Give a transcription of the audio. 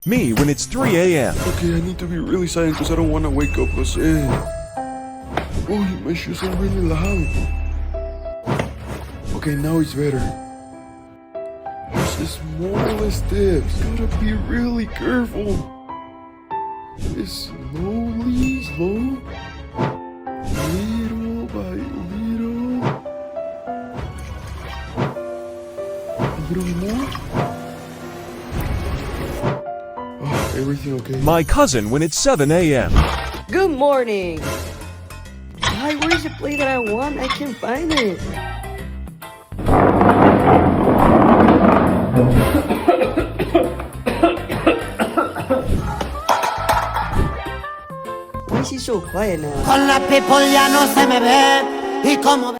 Me when it's 3 a.m. Okay, I need to be really silent because I don't want to wake up Jose. Oh, my shoes are really loud. Okay, now it's better. There's the smallest steps. Gotta be really careful. Slowly, slow. Little by little. A little more. Oh, everything okay? My cousin when it's 7 a.m. Good morning. Hi, where's the plate that I want? I can't find it. Why is he so quiet now? Con la people ya no se me ve y como